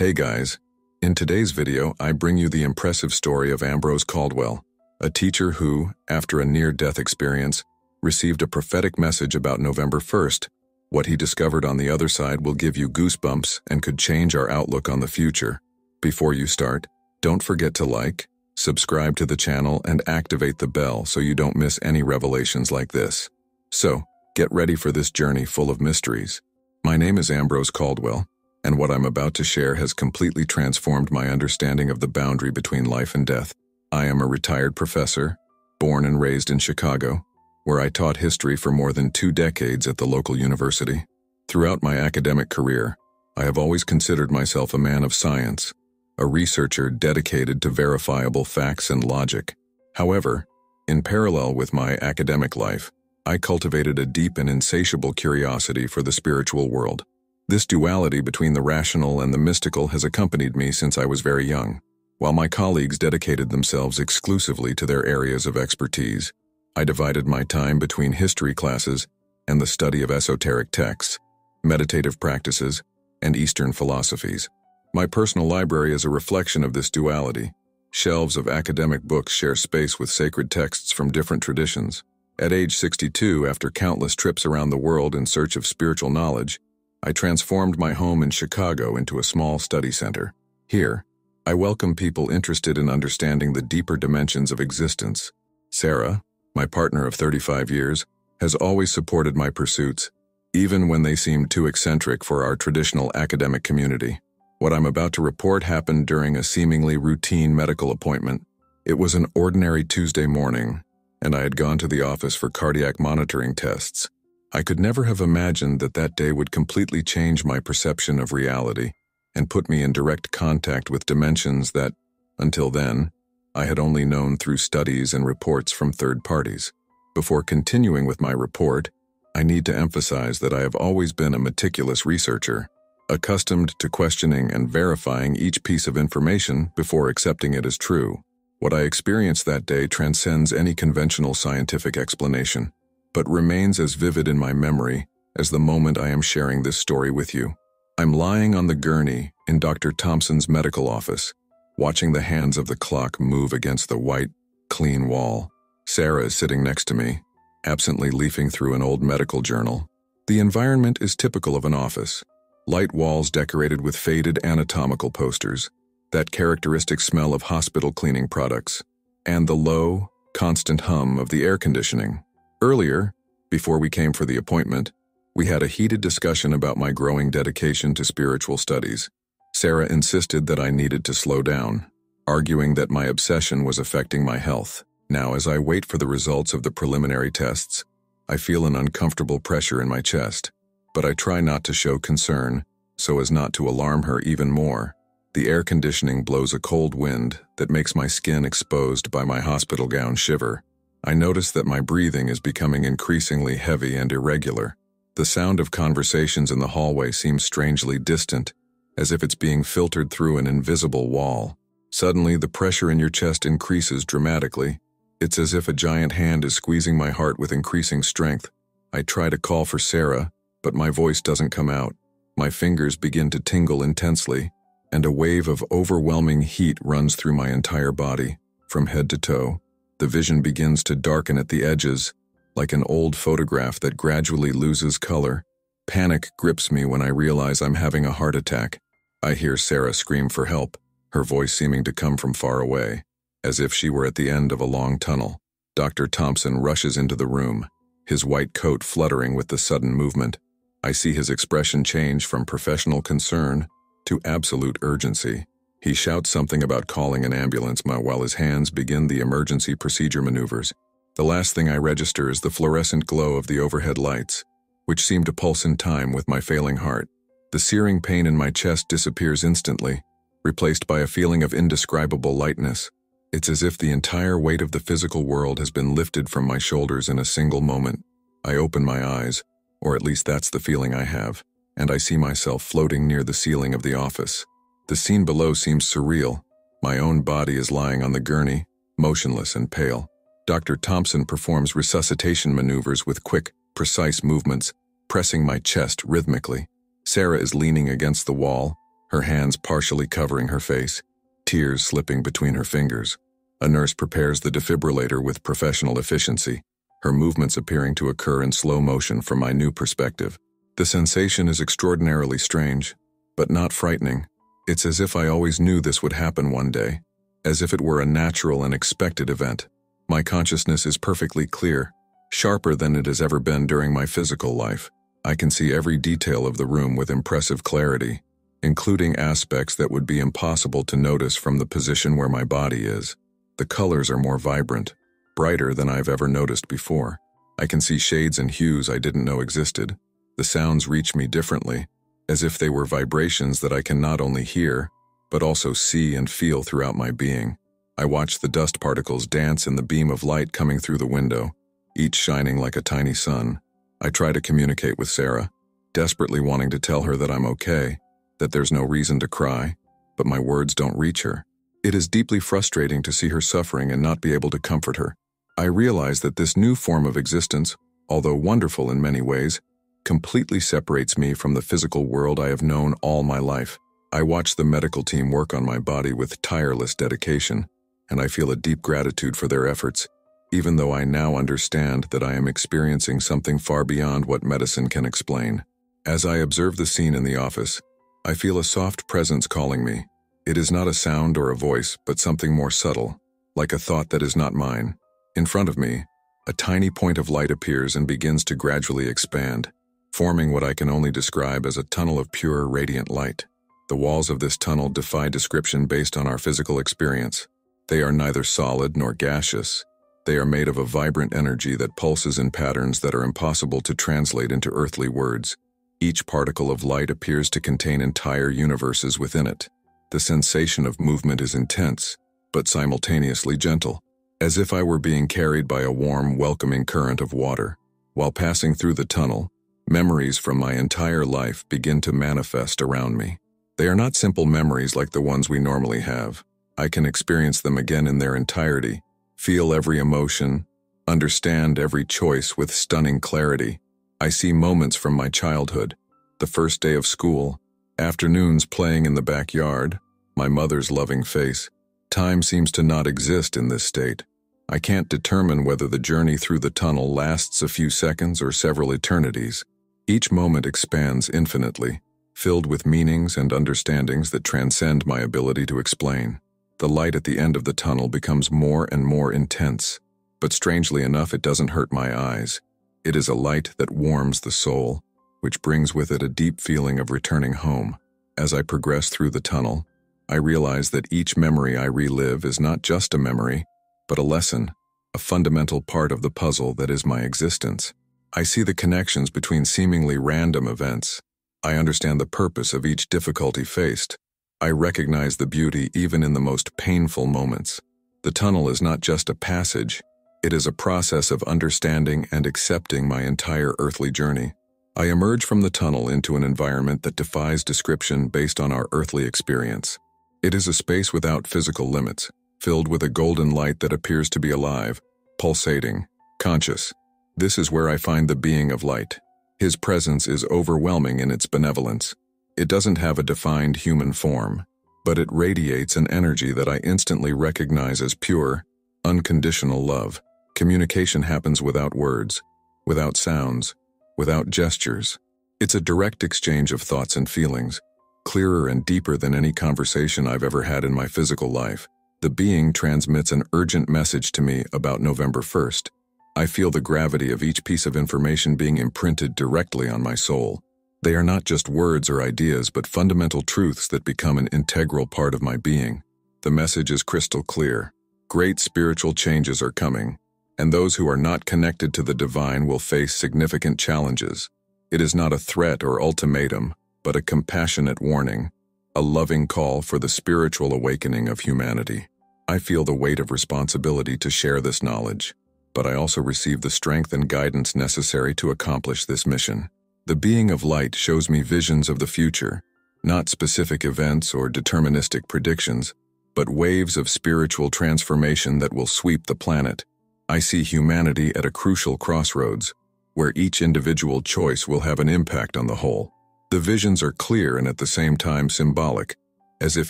Hey guys, in today's video I bring you the impressive story of Ambrose Caldwell, a teacher who, after a near-death experience, received a prophetic message about November 1st. What he discovered on the other side will give you goosebumps and could change our outlook on the future. Before you start, don't forget to like, subscribe to the channel and activate the bell so you don't miss any revelations like this. So, get ready for this journey full of mysteries. My name is Ambrose Caldwell, and what I'm about to share has completely transformed my understanding of the boundary between life and death. I am a retired professor, born and raised in Chicago, where I taught history for more than 2 decades at the local university. Throughout my academic career, I have always considered myself a man of science, a researcher dedicated to verifiable facts and logic. However, in parallel with my academic life, I cultivated a deep and insatiable curiosity for the spiritual world. This duality between the rational and the mystical has accompanied me since I was very young. While my colleagues dedicated themselves exclusively to their areas of expertise, I divided my time between history classes and the study of esoteric texts, meditative practices, and Eastern philosophies. My personal library is a reflection of this duality. Shelves of academic books share space with sacred texts from different traditions. At age 62, after countless trips around the world in search of spiritual knowledge, I transformed my home in Chicago into a small study center. Here, I welcome people interested in understanding the deeper dimensions of existence. Sarah, my partner of 35 years, has always supported my pursuits, even when they seemed too eccentric for our traditional academic community. What I'm about to report happened during a seemingly routine medical appointment. It was an ordinary Tuesday morning, and I had gone to the office for cardiac monitoring tests. I could never have imagined that that day would completely change my perception of reality and put me in direct contact with dimensions that, until then, I had only known through studies and reports from third parties. Before continuing with my report, I need to emphasize that I have always been a meticulous researcher, accustomed to questioning and verifying each piece of information before accepting it as true. What I experienced that day transcends any conventional scientific explanation, but remains as vivid in my memory as the moment I am sharing this story with you. I'm lying on the gurney in Dr. Thompson's medical office, watching the hands of the clock move against the white, clean wall. Sarah is sitting next to me, absently leafing through an old medical journal. The environment is typical of an office. Light walls decorated with faded anatomical posters, that characteristic smell of hospital cleaning products, and the low, constant hum of the air conditioning. Earlier, before we came for the appointment, we had a heated discussion about my growing dedication to spiritual studies. Sarah insisted that I needed to slow down, arguing that my obsession was affecting my health. Now, as I wait for the results of the preliminary tests, I feel an uncomfortable pressure in my chest, but I try not to show concern so as not to alarm her even more. The air conditioning blows a cold wind that makes my skin exposed by my hospital gown shiver. I notice that my breathing is becoming increasingly heavy and irregular. The sound of conversations in the hallway seems strangely distant, as if it's being filtered through an invisible wall. Suddenly, the pressure in your chest increases dramatically. It's as if a giant hand is squeezing my heart with increasing strength. I try to call for Sarah, but my voice doesn't come out. My fingers begin to tingle intensely, and a wave of overwhelming heat runs through my entire body, from head to toe. The vision begins to darken at the edges, like an old photograph that gradually loses color. Panic grips me when I realize I'm having a heart attack. I hear Sarah scream for help, her voice seeming to come from far away, as if she were at the end of a long tunnel. Dr. Thompson rushes into the room, his white coat fluttering with the sudden movement. I see his expression change from professional concern to absolute urgency. He shouts something about calling an ambulance while his hands begin the emergency procedure maneuvers. The last thing I register is the fluorescent glow of the overhead lights, which seem to pulse in time with my failing heart. The searing pain in my chest disappears instantly, replaced by a feeling of indescribable lightness. It's as if the entire weight of the physical world has been lifted from my shoulders in a single moment. I open my eyes, or at least that's the feeling I have, and I see myself floating near the ceiling of the office. The scene below seems surreal. My own body is lying on the gurney, motionless and pale. Dr. Thompson performs resuscitation maneuvers with quick, precise movements, pressing my chest rhythmically. Sarah is leaning against the wall, her hands partially covering her face, tears slipping between her fingers. A nurse prepares the defibrillator with professional efficiency, her movements appearing to occur in slow motion from my new perspective. The sensation is extraordinarily strange, but not frightening. It's as if I always knew this would happen one day, as if it were a natural and expected event. My consciousness is perfectly clear, sharper than it has ever been during my physical life. I can see every detail of the room with impressive clarity, including aspects that would be impossible to notice from the position where my body is. The colors are more vibrant, brighter than I've ever noticed before. I can see shades and hues I didn't know existed. The sounds reach me differently, as if they were vibrations that I can not only hear, but also see and feel throughout my being. I watch the dust particles dance in the beam of light coming through the window, each shining like a tiny sun. I try to communicate with Sarah, desperately wanting to tell her that I'm okay, that there's no reason to cry, but my words don't reach her. It is deeply frustrating to see her suffering and not be able to comfort her. I realize that this new form of existence, although wonderful in many ways, completely separates me from the physical world I have known all my life. I watch the medical team work on my body with tireless dedication, and I feel a deep gratitude for their efforts, even though I now understand that I am experiencing something far beyond what medicine can explain. As I observe the scene in the office, I feel a soft presence calling me. It is not a sound or a voice, but something more subtle, like a thought that is not mine. In front of me, a tiny point of light appears and begins to gradually expand, forming what I can only describe as a tunnel of pure, radiant light. The walls of this tunnel defy description based on our physical experience. They are neither solid nor gaseous. They are made of a vibrant energy that pulses in patterns that are impossible to translate into earthly words. Each particle of light appears to contain entire universes within it. The sensation of movement is intense, but simultaneously gentle, as if I were being carried by a warm, welcoming current of water. While passing through the tunnel, memories from my entire life begin to manifest around me. They are not simple memories like the ones we normally have. I can experience them again in their entirety, feel every emotion, understand every choice with stunning clarity. I see moments from my childhood, the first day of school, afternoons playing in the backyard, my mother's loving face. Time seems to not exist in this state. I can't determine whether the journey through the tunnel lasts a few seconds or several eternities. Each moment expands infinitely, filled with meanings and understandings that transcend my ability to explain. The light at the end of the tunnel becomes more and more intense, but strangely enough, it doesn't hurt my eyes. It is a light that warms the soul, which brings with it a deep feeling of returning home. As I progress through the tunnel, I realize that each memory I relive is not just a memory, but a lesson, a fundamental part of the puzzle that is my existence. I see the connections between seemingly random events. I understand the purpose of each difficulty faced. I recognize the beauty even in the most painful moments. The tunnel is not just a passage, it is a process of understanding and accepting my entire earthly journey. I emerge from the tunnel into an environment that defies description based on our earthly experience. It is a space without physical limits, filled with a golden light that appears to be alive, pulsating, conscious. This is where I find the being of light. His presence is overwhelming in its benevolence. It doesn't have a defined human form, but it radiates an energy that I instantly recognize as pure, unconditional love. Communication happens without words, without sounds, without gestures. It's a direct exchange of thoughts and feelings, clearer and deeper than any conversation I've ever had in my physical life. The being transmits an urgent message to me about November 1st. I feel the gravity of each piece of information being imprinted directly on my soul. They are not just words or ideas, but fundamental truths that become an integral part of my being. The message is crystal clear. Great spiritual changes are coming, and those who are not connected to the divine will face significant challenges. It is not a threat or ultimatum, but a compassionate warning, a loving call for the spiritual awakening of humanity. I feel the weight of responsibility to share this knowledge, but I also receive the strength and guidance necessary to accomplish this mission. The being of light shows me visions of the future, not specific events or deterministic predictions, but waves of spiritual transformation that will sweep the planet. I see humanity at a crucial crossroads, where each individual choice will have an impact on the whole. The visions are clear and at the same time symbolic, as if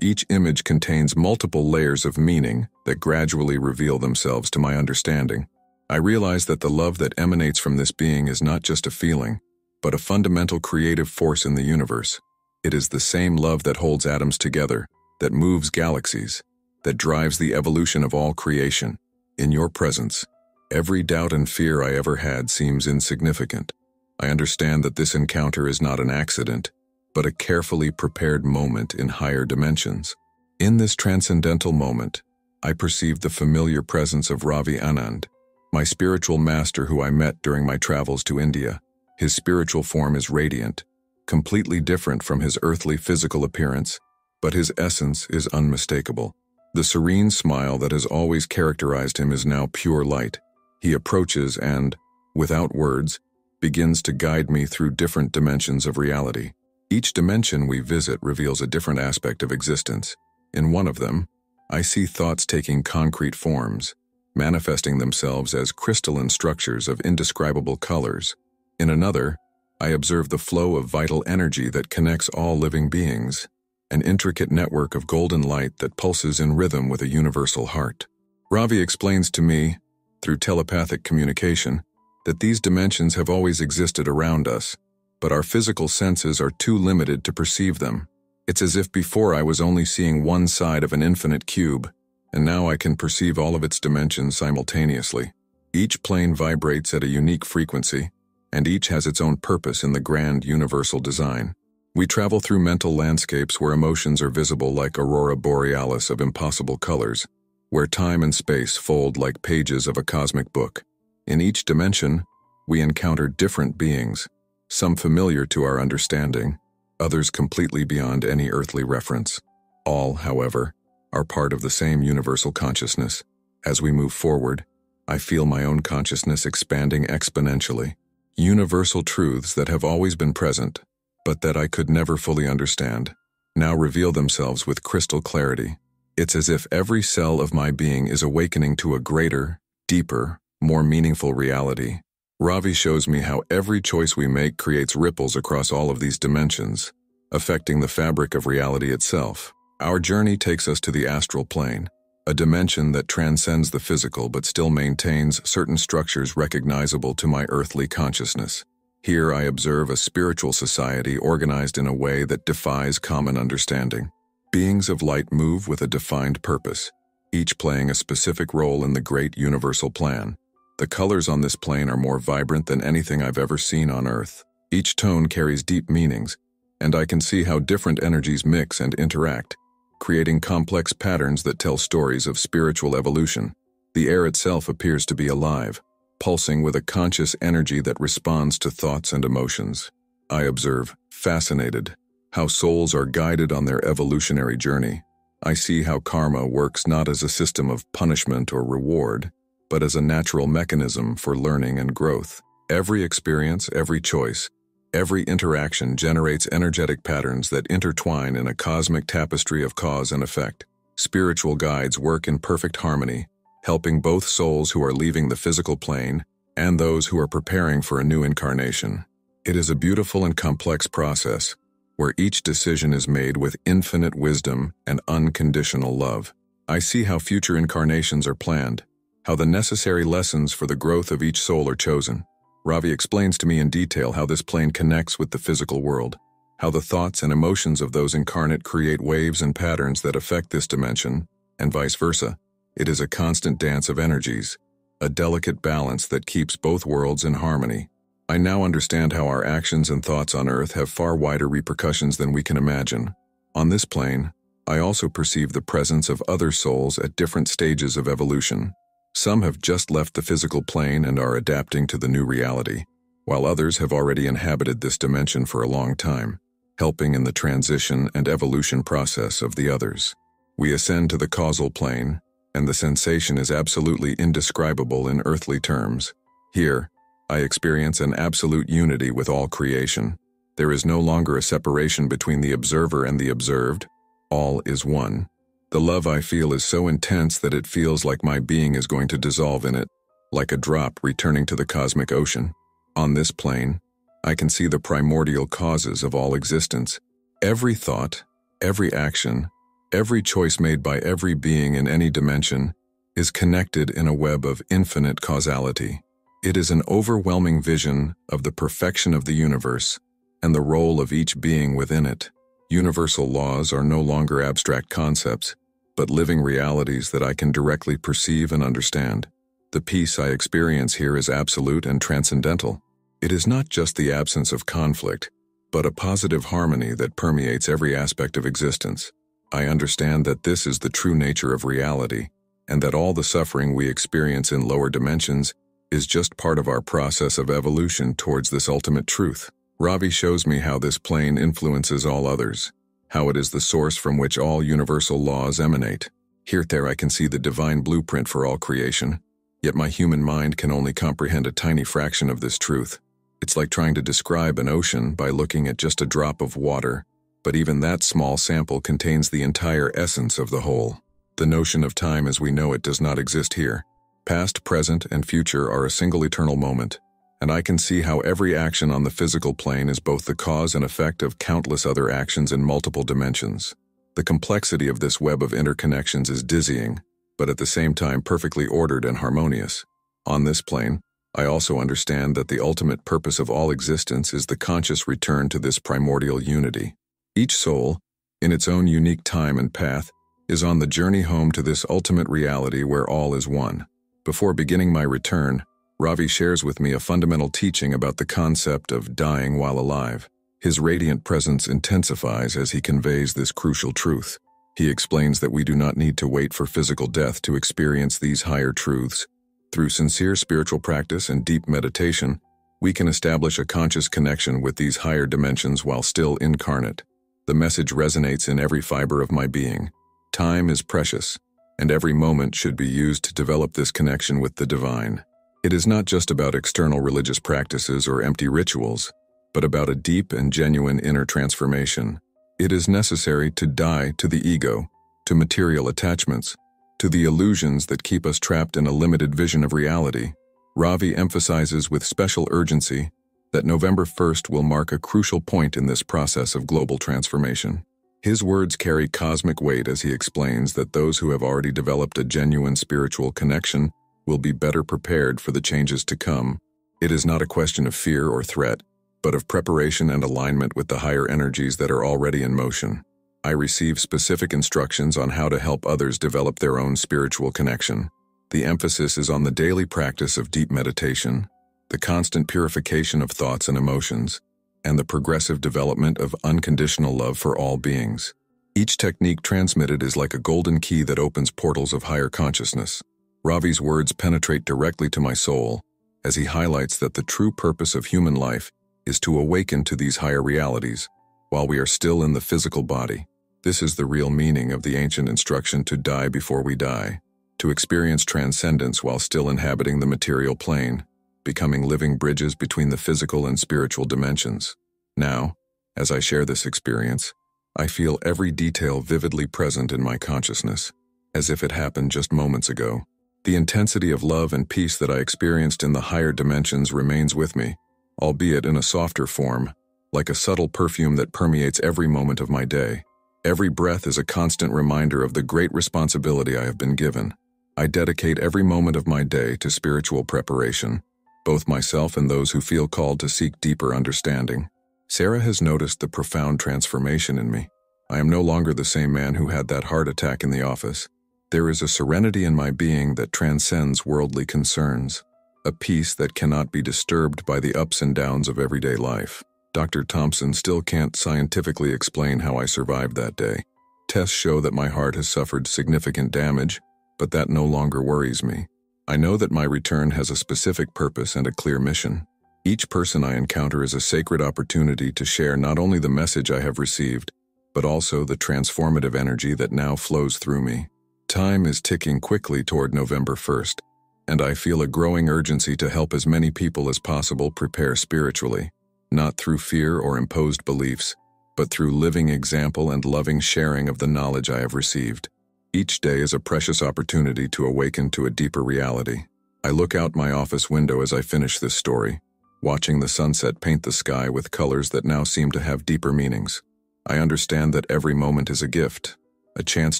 each image contains multiple layers of meaning that gradually reveal themselves to my understanding. I realize that the love that emanates from this being is not just a feeling, but a fundamental creative force in the universe. It is the same love that holds atoms together, that moves galaxies, that drives the evolution of all creation. In your presence, every doubt and fear I ever had seems insignificant. I understand that this encounter is not an accident, but a carefully prepared moment in higher dimensions. In this transcendental moment, I perceive the familiar presence of Ravi Anand, my spiritual master who I met during my travels to India. His spiritual form is radiant, completely different from his earthly physical appearance, but his essence is unmistakable. The serene smile that has always characterized him is now pure light. He approaches and, without words, begins to guide me through different dimensions of reality. Each dimension we visit reveals a different aspect of existence. In one of them, I see thoughts taking concrete forms, manifesting themselves as crystalline structures of indescribable colors. In another, I observe the flow of vital energy that connects all living beings, an intricate network of golden light that pulses in rhythm with a universal heart. Ravi explains to me, through telepathic communication, that these dimensions have always existed around us, but our physical senses are too limited to perceive them. It's as if before I was only seeing one side of an infinite cube, and now I can perceive all of its dimensions simultaneously. Each plane vibrates at a unique frequency, and each has its own purpose in the grand universal design. We travel through mental landscapes where emotions are visible like aurora borealis of impossible colors, where time and space fold like pages of a cosmic book. In each dimension, we encounter different beings, some familiar to our understanding, others completely beyond any earthly reference. All, however, are part of the same universal consciousness. As we move forward, I feel my own consciousness expanding exponentially. Universal truths that have always been present, but that I could never fully understand, now reveal themselves with crystal clarity. It's as if every cell of my being is awakening to a greater, deeper, more meaningful reality. Ravi shows me how every choice we make creates ripples across all of these dimensions, affecting the fabric of reality itself. Our journey takes us to the astral plane, a dimension that transcends the physical but still maintains certain structures recognizable to my earthly consciousness. Here I observe a spiritual society organized in a way that defies common understanding. Beings of light move with a defined purpose, each playing a specific role in the great universal plan. The colors on this plane are more vibrant than anything I've ever seen on Earth. Each tone carries deep meanings, and I can see how different energies mix and interact, creating complex patterns that tell stories of spiritual evolution. The air itself appears to be alive, pulsing with a conscious energy that responds to thoughts and emotions. I observe, fascinated, how souls are guided on their evolutionary journey. I see how karma works not as a system of punishment or reward, but as a natural mechanism for learning and growth. Every experience, every choice, every interaction generates energetic patterns that intertwine in a cosmic tapestry of cause and effect. Spiritual guides work in perfect harmony, helping both souls who are leaving the physical plane and those who are preparing for a new incarnation. It is a beautiful and complex process, where each decision is made with infinite wisdom and unconditional love. I see how future incarnations are planned, how the necessary lessons for the growth of each soul are chosen. Ravi explains to me in detail how this plane connects with the physical world, how the thoughts and emotions of those incarnate create waves and patterns that affect this dimension, and vice versa. It is a constant dance of energies, a delicate balance that keeps both worlds in harmony. I now understand how our actions and thoughts on Earth have far wider repercussions than we can imagine. On this plane, I also perceive the presence of other souls at different stages of evolution. Some have just left the physical plane and are adapting to the new reality, while others have already inhabited this dimension for a long time, helping in the transition and evolution process of the others. We ascend to the causal plane, and the sensation is absolutely indescribable in earthly terms. Here, I experience an absolute unity with all creation. There is no longer a separation between the observer and the observed. All is one. The love I feel is so intense that it feels like my being is going to dissolve in it, like a drop returning to the cosmic ocean. On this plane, I can see the primordial causes of all existence. Every thought, every action, every choice made by every being in any dimension is connected in a web of infinite causality. It is an overwhelming vision of the perfection of the universe and the role of each being within it. Universal laws are no longer abstract concepts, but living realities that I can directly perceive and understand. The peace I experience here is absolute and transcendental. It is not just the absence of conflict, but a positive harmony that permeates every aspect of existence. I understand that this is the true nature of reality, and that all the suffering we experience in lower dimensions is just part of our process of evolution towards this ultimate truth. Ravi shows me how this plane influences all others, how it is the source from which all universal laws emanate. Here I can see the divine blueprint for all creation, yet my human mind can only comprehend a tiny fraction of this truth. It's like trying to describe an ocean by looking at just a drop of water, but even that small sample contains the entire essence of the whole. The notion of time as we know it does not exist here. Past, present, and future are a single eternal moment, and I can see how every action on the physical plane is both the cause and effect of countless other actions in multiple dimensions. The complexity of this web of interconnections is dizzying, but at the same time perfectly ordered and harmonious. On this plane, I also understand that the ultimate purpose of all existence is the conscious return to this primordial unity. Each soul, in its own unique time and path, is on the journey home to this ultimate reality where all is one. Before beginning my return, Ravi shares with me a fundamental teaching about the concept of dying while alive. His radiant presence intensifies as he conveys this crucial truth. He explains that we do not need to wait for physical death to experience these higher truths. Through sincere spiritual practice and deep meditation, we can establish a conscious connection with these higher dimensions while still incarnate. The message resonates in every fiber of my being. Time is precious, and every moment should be used to develop this connection with the divine. It is not just about external religious practices or empty rituals, but about a deep and genuine inner transformation. It is necessary to die to the ego, to material attachments, to the illusions that keep us trapped in a limited vision of reality. Ravi emphasizes with special urgency that November 1st will mark a crucial point in this process of global transformation. His words carry cosmic weight as he explains that those who have already developed a genuine spiritual connection will be better prepared for the changes to come. It is not a question of fear or threat, but of preparation and alignment with the higher energies that are already in motion. I receive specific instructions on how to help others develop their own spiritual connection. The emphasis is on the daily practice of deep meditation, the constant purification of thoughts and emotions, and the progressive development of unconditional love for all beings. Each technique transmitted is like a golden key that opens portals of higher consciousness. Ravi's words penetrate directly to my soul, as he highlights that the true purpose of human life is to awaken to these higher realities, while we are still in the physical body. This is the real meaning of the ancient instruction to die before we die, to experience transcendence while still inhabiting the material plane, becoming living bridges between the physical and spiritual dimensions. Now, as I share this experience, I feel every detail vividly present in my consciousness, as if it happened just moments ago. The intensity of love and peace that I experienced in the higher dimensions remains with me, albeit in a softer form, like a subtle perfume that permeates every moment of my day. Every breath is a constant reminder of the great responsibility I have been given. I dedicate every moment of my day to spiritual preparation, both myself and those who feel called to seek deeper understanding. Sarah has noticed the profound transformation in me. I am no longer the same man who had that heart attack in the office. There is a serenity in my being that transcends worldly concerns, a peace that cannot be disturbed by the ups and downs of everyday life. Dr. Thompson still can't scientifically explain how I survived that day. Tests show that my heart has suffered significant damage, but that no longer worries me. I know that my return has a specific purpose and a clear mission. Each person I encounter is a sacred opportunity to share not only the message I have received, but also the transformative energy that now flows through me. Time is ticking quickly toward November 1st, and I feel a growing urgency to help as many people as possible prepare spiritually, not through fear or imposed beliefs, but through living example and loving sharing of the knowledge I have received. Each day is a precious opportunity to awaken to a deeper reality. I look out my office window as I finish this story, watching the sunset paint the sky with colors that now seem to have deeper meanings. I understand that every moment is a gift, a chance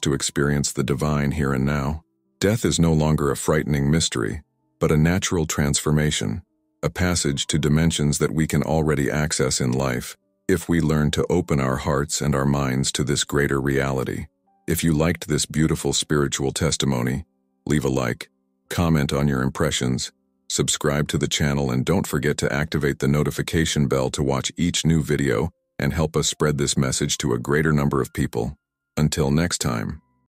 to experience the divine here and now. Death is no longer a frightening mystery, but a natural transformation, a passage to dimensions that we can already access in life, if we learn to open our hearts and our minds to this greater reality. If you liked this beautiful spiritual testimony, leave a like, comment on your impressions, subscribe to the channel, and don't forget to activate the notification bell to watch each new video and help us spread this message to a greater number of people. Until next time.